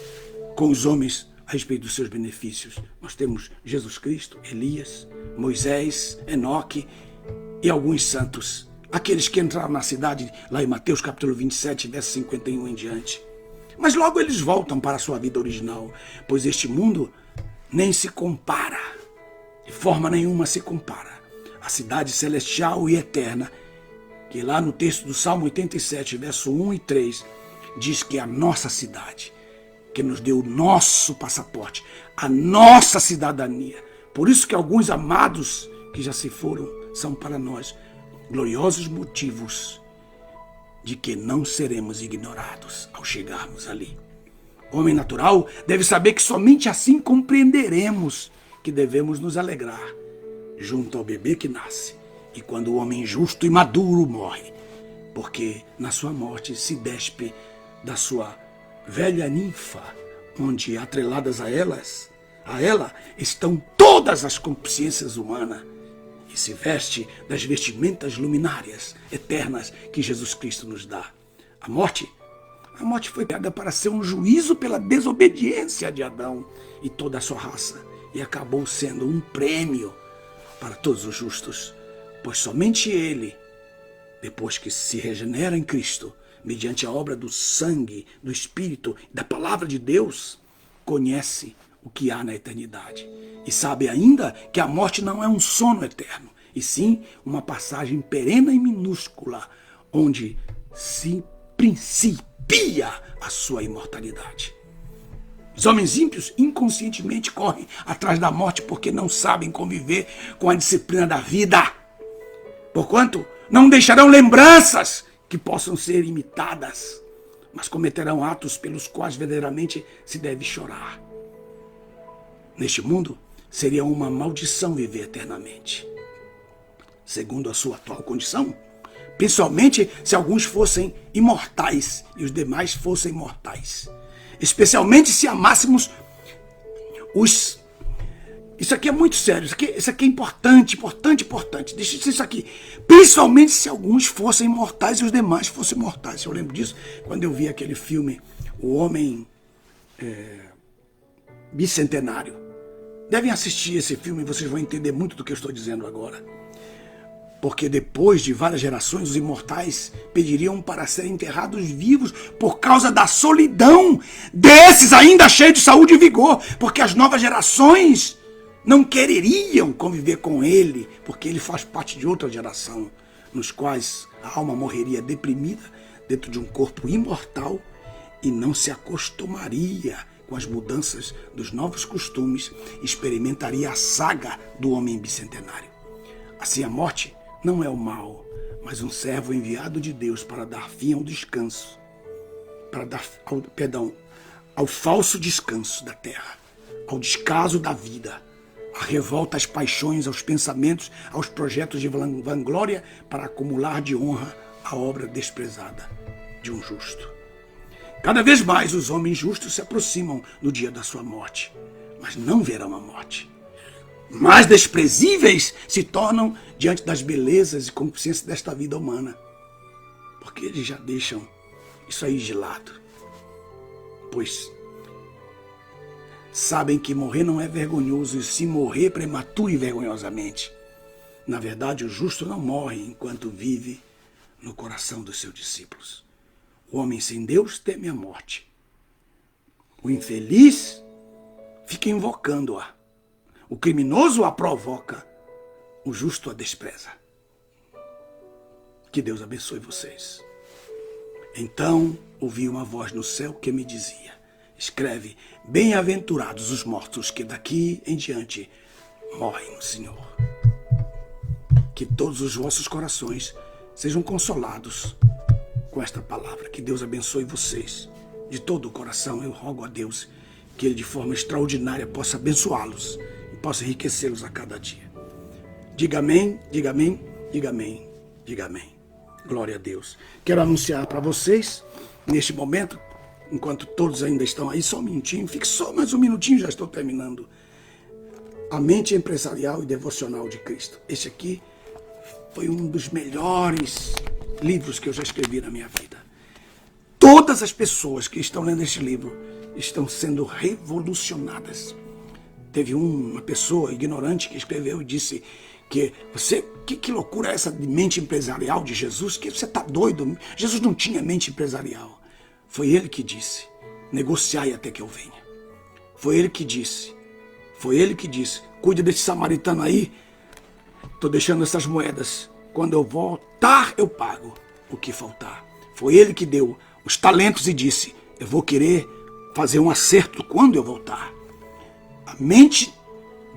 com os homens a respeito dos seus benefícios. Nós temos Jesus Cristo, Elias, Moisés, Enoque e alguns santos. Aqueles que entraram na cidade, lá em Mateus capítulo 27, verso 51 em diante. Mas logo eles voltam para a sua vida original, pois este mundo nem se compara, de forma nenhuma se compara. A cidade celestial e eterna, que lá no texto do Salmo 87, verso 1 e 3, diz que é a nossa cidade, que nos deu o nosso passaporte, a nossa cidadania. Por isso que alguns amados que já se foram são para nós gloriosos motivos de que não seremos ignorados ao chegarmos ali. O homem natural deve saber que somente assim compreenderemos que devemos nos alegrar junto ao bebê que nasce e quando o homem justo e maduro morre, porque na sua morte se despe da sua velha ninfa, onde atreladas a ela estão todas as consciências humanas, e se veste das vestimentas luminárias eternas que Jesus Cristo nos dá. A morte foi criada para ser um juízo pela desobediência de Adão e toda a sua raça, e acabou sendo um prêmio para todos os justos, pois somente ele, depois que se regenera em Cristo, mediante a obra do sangue, do Espírito e da Palavra de Deus, conhece o que há na eternidade. E sabe ainda que a morte não é um sono eterno, e sim uma passagem perene e minúscula, onde se principia a sua imortalidade. Os homens ímpios inconscientemente correm atrás da morte porque não sabem conviver com a disciplina da vida. Porquanto não deixarão lembranças que possam ser imitadas, mas cometerão atos pelos quais verdadeiramente se deve chorar. Neste mundo, seria uma maldição viver eternamente, segundo a sua atual condição, principalmente se alguns fossem imortais e os demais fossem mortais. Especialmente se amássemos os... Isso aqui é muito sério, isso aqui é importante. Deixa isso aqui. Principalmente se alguns fossem mortais e os demais fossem mortais. Eu lembro disso quando eu vi aquele filme, O Homem Bicentenário. Devem assistir esse filme e vocês vão entender muito do que eu estou dizendo agora. Porque depois de várias gerações, os imortais pediriam para serem enterrados vivos por causa da solidão desses ainda cheios de saúde e vigor. Porque as novas gerações não quereriam conviver com ele, porque ele faz parte de outra geração, nos quais a alma morreria deprimida dentro de um corpo imortal e não se acostumaria com as mudanças dos novos costumes, experimentaria a saga do homem bicentenário. Assim, a morte não é o mal, mas um servo enviado de Deus para dar fim ao descanso, ao falso descanso da terra, ao descaso da vida, à revolta às paixões, aos pensamentos, aos projetos de vanglória para acumular de honra a obra desprezada de um justo. Cada vez mais os homens justos se aproximam no dia da sua morte, mas não verão a morte. Mais desprezíveis se tornam diante das belezas e concupiscências desta vida humana, porque eles já deixam isso aí de lado, pois sabem que morrer não é vergonhoso, e se morrer prematuro e vergonhosamente. Na verdade, o justo não morre enquanto vive no coração dos seus discípulos. O homem sem Deus teme a morte. O infeliz fica invocando-a. O criminoso a provoca. O justo a despreza. Que Deus abençoe vocês. Então ouvi uma voz no céu que me dizia: escreve, bem-aventurados os mortos que daqui em diante morrem no Senhor. Que todos os vossos corações sejam consolados com esta palavra. Que Deus abençoe vocês de todo o coração. Eu rogo a Deus que Ele de forma extraordinária possa abençoá-los e possa enriquecê-los a cada dia. Diga amém, diga amém, diga amém, diga amém. Glória a Deus. Quero anunciar para vocês, neste momento, enquanto todos ainda estão aí, só um minutinho, fique só mais um minutinho, já estou terminando. A Mente Empresarial e Devocional de Cristo. Este aqui foi um dos melhores livros que eu já escrevi na minha vida. Todas as pessoas que estão lendo este livro estão sendo revolucionadas. Teve uma pessoa ignorante que escreveu e disse que que loucura é essa de mente empresarial de Jesus? Que você está doido? Jesus não tinha mente empresarial. Foi ele que disse: negociai até que eu venha. Foi ele que disse. Foi ele que disse: cuide desse samaritano aí. Estou deixando essas moedas. Quando eu voltar, eu pago o que faltar. Foi ele que deu os talentos e disse: eu vou querer fazer um acerto quando eu voltar. A mente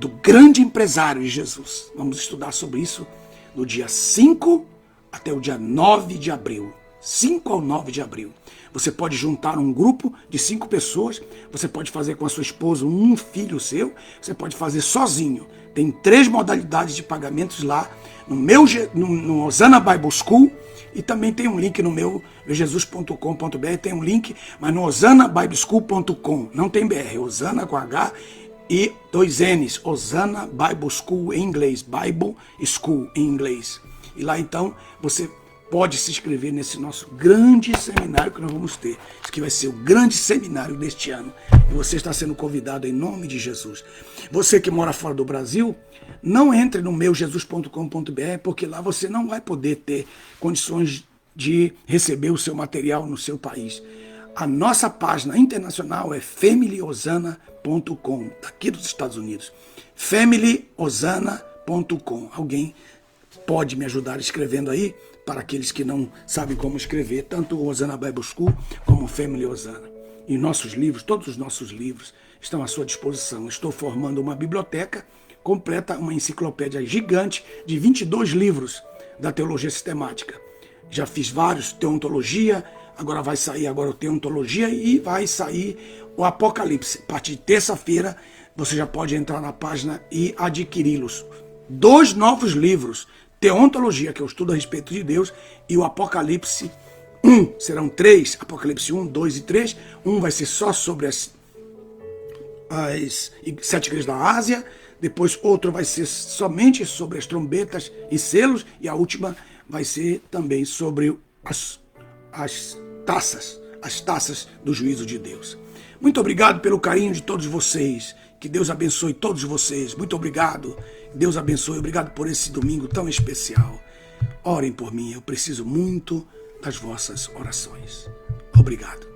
do grande empresário de Jesus. Vamos estudar sobre isso no dia 5 até o dia 9 de abril. 5 ao 9 de abril. Você pode juntar um grupo de 5 pessoas, você pode fazer com a sua esposa, um filho seu, você pode fazer sozinho. Tem 3 modalidades de pagamentos lá no Osana Bible School, e também tem um link no meu jesus.com.br, tem um link, mas no osanabibleschool.com, não tem BR, Osana com H e 2 N's, Osana Bible School em inglês, Bible School em inglês. E lá então você pode se inscrever nesse nosso grande seminário que nós vamos ter. Isso aqui vai ser o grande seminário deste ano. E você está sendo convidado em nome de Jesus. Você que mora fora do Brasil, não entre no meu jesus.com.br, porque lá você não vai poder ter condições de receber o seu material no seu país. A nossa página internacional é familyosana.com, daqui dos Estados Unidos. familyosana.com. Alguém pode me ajudar escrevendo aí, para aqueles que não sabem como escrever, tanto o Osana Bible School como o Family Osana. E nossos livros, todos os nossos livros estão à sua disposição. Estou formando uma biblioteca completa, uma enciclopédia gigante de 22 livros da teologia sistemática. Já fiz vários, teontologia, agora vai sair agora o teontologia e vai sair o Apocalipse. A partir de terça-feira você já pode entrar na página e adquiri-los. 2 novos livros, Teontologia, que eu estudo a respeito de Deus, e o Apocalipse 1. Serão 3, Apocalipse 1, 2 e 3. Um vai ser só sobre as 7 igrejas da Ásia. Depois outro vai ser somente sobre as trombetas e selos. E a última vai ser também sobre as taças do juízo de Deus. Muito obrigado pelo carinho de todos vocês. Que Deus abençoe todos vocês. Muito obrigado. Deus abençoe. Obrigado por esse domingo tão especial. Orem por mim. Eu preciso muito das vossas orações. Obrigado.